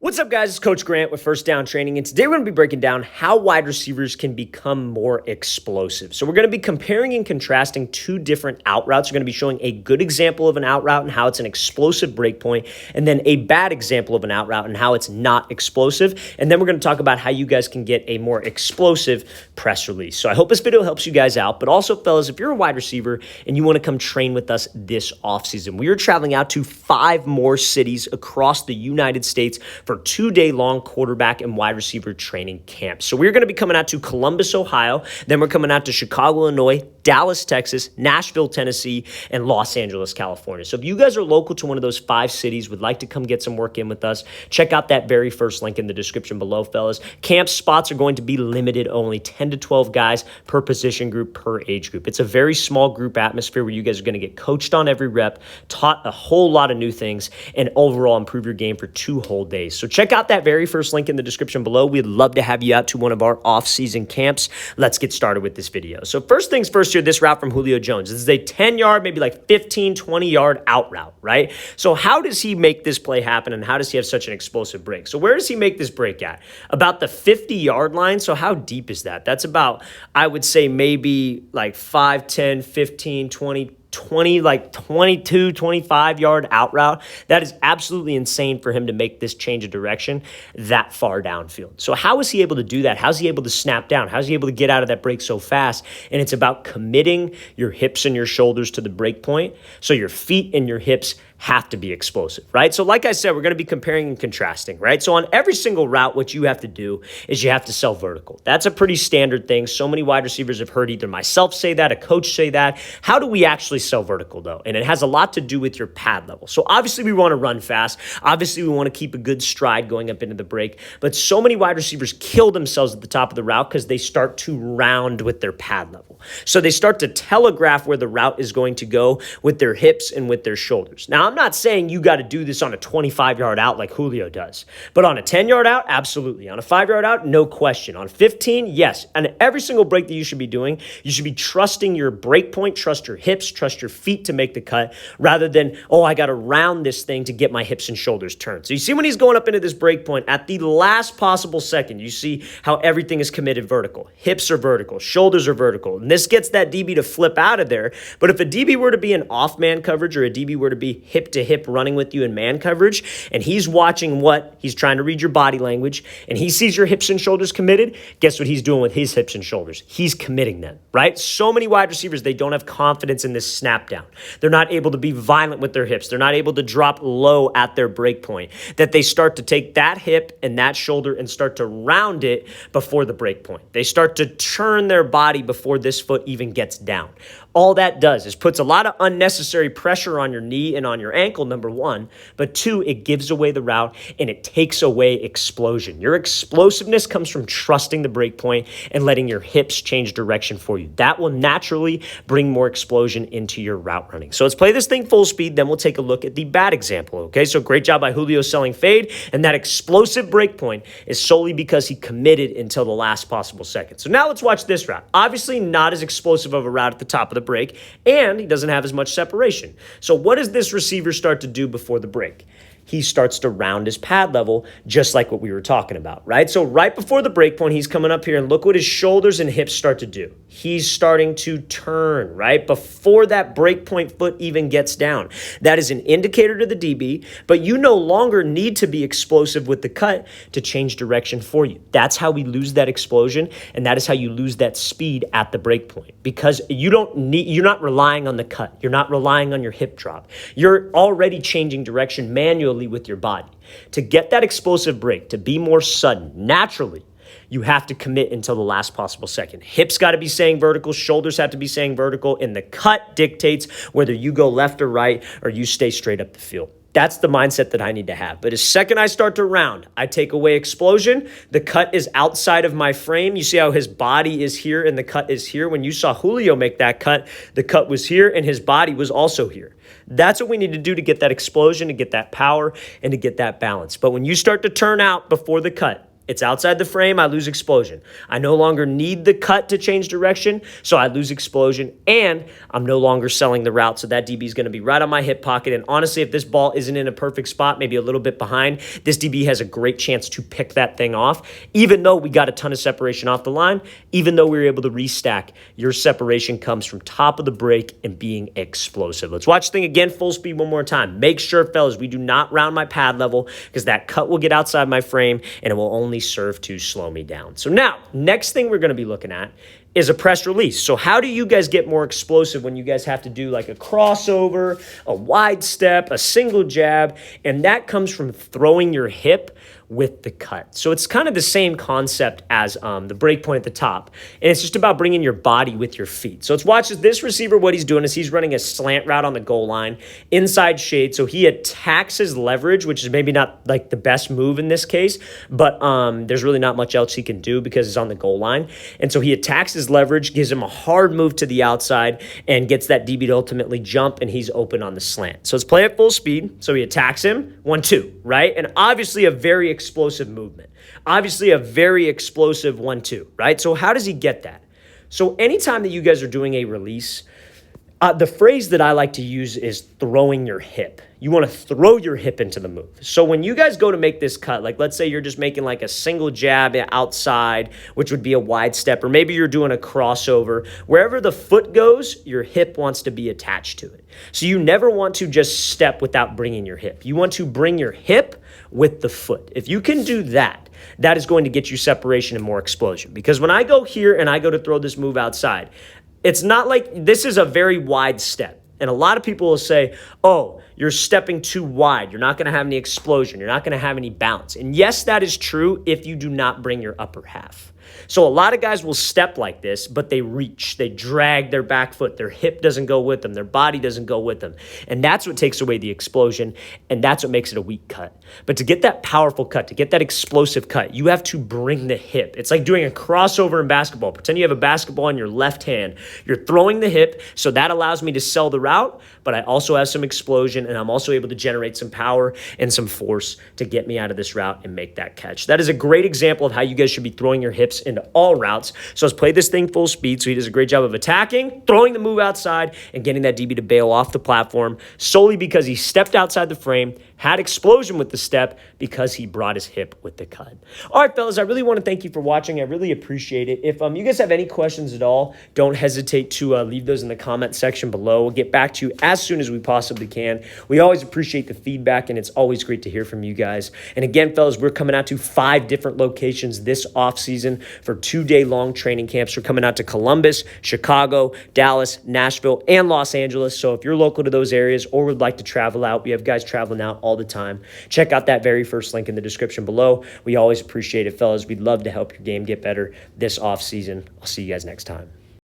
What's up, guys? It's Coach Grant with First Down Training, and today we're going to be breaking down how wide receivers can become more explosive. So we're going to be comparing and contrasting two different out routes. We're going to be showing a good example of an out route and how it's an explosive break point, and then a bad example of an out route and how it's not explosive. And then we're going to talk about how you guys can get a more explosive press release. So I hope this video helps you guys out, but also, fellas, if you're a wide receiver and you want to come train with us this offseason, we are traveling out to 5 more cities across the United States for 2-day-long quarterback and wide receiver training camps. So we're going to be coming out to Columbus, Ohio. Then we're coming out to Chicago, Illinois, Dallas, Texas, Nashville, Tennessee, and Los Angeles, California. So if you guys are local to one of those 5 cities, would like to come get some work in with us, check out that very first link in the description below, fellas. Camp spots are going to be limited, only 10 to 12 guys per position group, per age group. It's a very small group atmosphere where you guys are going to get coached on every rep, taught a whole lot of new things, and overall improve your game for 2 whole days. So check out that very first link in the description below. We'd love to have you out to one of our off-season camps. Let's get started with this video. So first things first here, this route from Julio Jones. This is a 10-yard, maybe like 15, 20-yard out route, right? So how does he make this play happen, and how does he have such an explosive break? So where does he make this break at? About the 50-yard line. So how deep is that? That's about, I would say, maybe like 5, 10, 15, 20, like 22, 25-yard out route. That is absolutely insane for him to make this change of direction that far downfield. So how is he able to do that? How's he able to snap down? How's he able to get out of that break so fast? And it's about committing your hips and your shoulders to the break point. So your feet and your hips have to be explosive, right? So like I said, we're going to be comparing and contrasting, right? So on every single route, what you have to do is you have to sell vertical. That's a pretty standard thing. So many wide receivers have heard either myself say that, a coach say that. How do we actually sell vertical though? And it has a lot to do with your pad level. So obviously we want to run fast. Obviously we want to keep a good stride going up into the break, but so many wide receivers kill themselves at the top of the route because they start to round with their pad level. So they start to telegraph where the route is going to go with their hips and with their shoulders. Now, I'm not saying you got to do this on a 25-yard out like Julio does, but on a 10-yard out, absolutely. On a 5-yard out, no question. On 15, yes. And every single break that you should be doing, you should be trusting your break point, trust your hips, trust your feet to make the cut, rather than, oh, I got to round this thing to get my hips and shoulders turned. So you see when he's going up into this break point, at the last possible second, you see how everything is committed vertical. Hips are vertical, shoulders are vertical. And this gets that DB to flip out of there. But if a DB were to be in off-man coverage, or a DB were to be hip to hip running with you in man coverage, and he's watching what he's trying to read your body language, and he sees your hips and shoulders committed, guess what he's doing with his hips and shoulders? He's committing them, right? So many wide receivers, they don't have confidence in this snap down. They're not able to be violent with their hips. They're not able to drop low at their break point, that they start to take that hip and that shoulder and start to round it before the break point. They start to turn their body before this foot even gets down. All that does is puts a lot of unnecessary pressure on your knee and on your ankle, number one, but 2, it gives away the route and it takes away explosion. Your explosiveness comes from trusting the break point and letting your hips change direction for you. That will naturally bring more explosion into your route running. So let's play this thing full speed, then we'll take a look at the bad example, okay? So great job by Julio selling fade, and that explosive break point is solely because he committed until the last possible second. So now let's watch this route. Obviously not as explosive of a route at the top of the break, and he doesn't have as much separation. So what does this receiver start to do before the break? He starts to round his pad level, just like what we were talking about, right? So right before the break point, he's coming up here, and look what his shoulders and hips start to do. He's starting to turn, right? Before that break point foot even gets down. That is an indicator to the DB, but you no longer need to be explosive with the cut to change direction for you. That's how we lose that explosion, and that is how you lose that speed at the break point, because you're not relying on the cut. You're not relying on your hip drop. You're already changing direction manually with your body. To get that explosive break, to be more sudden, naturally, you have to commit until the last possible second. Hips got to be saying vertical, shoulders have to be saying vertical, and the cut dictates whether you go left or right or you stay straight up the field. That's the mindset that I need to have. But as second I start to round, I take away explosion. The cut is outside of my frame. You see how his body is here and the cut is here. When you saw Julio make that cut, the cut was here and his body was also here. That's what we need to do to get that explosion, to get that power, and to get that balance. But when you start to turn out before the cut, It's outside the frame, I lose explosion. I no longer need the cut to change direction, so I lose explosion, and I'm no longer selling the route, so that DB is going to be right on my hip pocket. And honestly, if this ball isn't in a perfect spot, maybe a little bit behind, this DB has a great chance to pick that thing off. Even though we got a ton of separation off the line, even though we were able to restack, your separation comes from top of the break and being explosive. Let's watch the thing again, full speed one more time. Make sure, fellas, we do not round my pad level because that cut will get outside my frame and it will only serve to slow me down. So now, next thing we're going to be looking at is a press release. So how do you guys get more explosive when you guys have to do like a crossover, a wide step, a single jab? And that comes from throwing your hip with the cut. So it's kind of the same concept as the break point at the top. And it's just about bringing your body with your feet. So let's watch this receiver. What he's doing is he's running a slant route on the goal line, inside shade. So he attacks his leverage, which is maybe not like the best move in this case, but there's really not much else he can do because it's on the goal line. And so he attacks his leverage, gives him a hard move to the outside, and gets that DB to ultimately jump, and he's open on the slant. So let's play at full speed. So he attacks him, 1-2, right? And obviously a very explosive movement. Obviously a very explosive 1-2, right? So how does he get that? So anytime that you guys are doing a release, the phrase that I like to use is throwing your hip. You want to throw your hip into the move. So when you guys go to make this cut, like let's say you're just making like a single jab outside, which would be a wide step, or maybe you're doing a crossover, wherever the foot goes, your hip wants to be attached to it. So you never want to just step without bringing your hip. You want to bring your hip with the foot. If you can do that, that is going to get you separation and more explosion. Because when I go here and I go to throw this move outside, it's not like this is a very wide step. And a lot of people will say, oh, you're stepping too wide. You're not going to have any explosion. You're not going to have any bounce. And yes, that is true if you do not bring your upper half. So a lot of guys will step like this, but they reach, they drag their back foot. Their hip doesn't go with them. Their body doesn't go with them. And that's what takes away the explosion, and that's what makes it a weak cut. But to get that powerful cut, to get that explosive cut, you have to bring the hip. It's like doing a crossover in basketball. Pretend you have a basketball in your left hand. You're throwing the hip, so that allows me to sell the route, but I also have some explosion, and I'm also able to generate some power and some force to get me out of this route and make that catch. That is a great example of how you guys should be throwing your hips into all routes. So let's play this thing full speed. So he does a great job of attacking, throwing the move outside, and getting that DB to bail off the platform solely because he stepped outside the frame, had explosion with the step because he brought his hip with the cut. All right, fellas, I really want to thank you for watching. I really appreciate it. If you guys have any questions at all, don't hesitate to leave those in the comment section below. We'll get back to you as soon as we possibly can. We always appreciate the feedback, and it's always great to hear from you guys. And again, fellas, we're coming out to 5 different locations this offseason for 2-day long training camps. We're coming out to Columbus, Chicago, Dallas, Nashville, and Los Angeles. So if you're local to those areas or would like to travel out, we have guys traveling out all the time. Check out that very first link in the description below. We always appreciate it, fellas. We'd love to help your game get better this offseason. I'll see you guys next time.